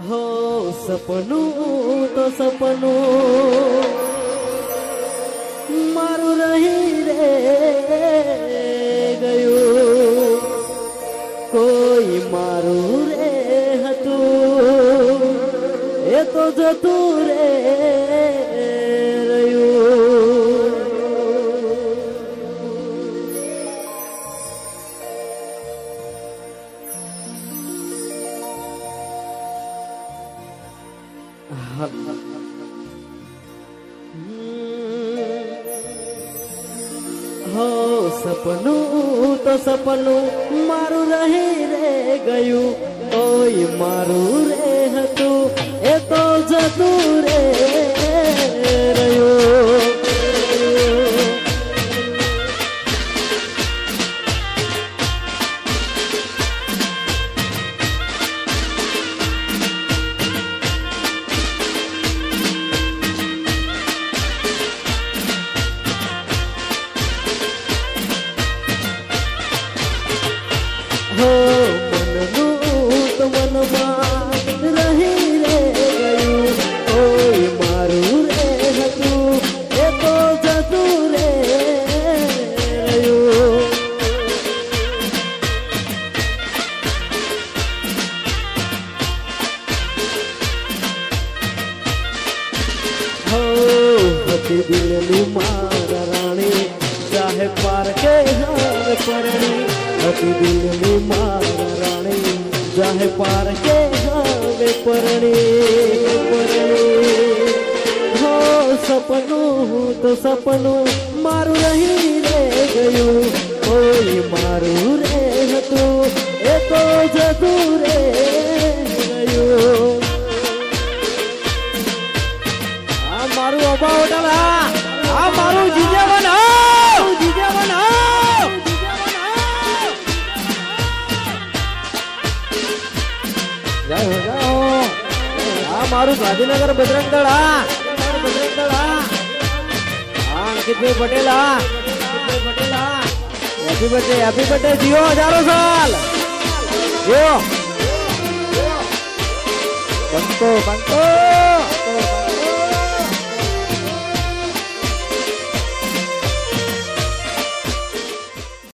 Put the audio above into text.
હો સપનું તો સપનું મારું રહી રે ગયું, કોઈ મારું રે હતું એ તો જતું રે રહ્યું. હો સપનું તો સપનું મારું રહી રે ગયું, કોઈ મારું રે હતું એ તો જતું રે રહ્યું. હો મનનું તો મનમાં રહી રે ગયું, કોઈ મારું રે હતું એ તો જતું રે રહ્યું. હો હતી દિલની મારા રાણી, ચાહે પારકે જાવે પરણી, હતી દિલની મારા રાણી, ચાહે પારકે જાવે પરણી. હો સપનું તો સપનું મારું રહી રે ગયું, કોઈ મારું રે હતું એ તો જતું રે ગયું. આ મારું અબા હોટલ, આ મારું જીજાવન, જીજાવન. આ મારું ગાંધીનગર બજરંગ દળ, બજરંગ દળ. અંકિતભાઈ પટેલ, અંકિતભાઈ પટેલ. હેપી બર્થડે જીઓ, હજારો સાલ જીઓ. બંકો બંકો.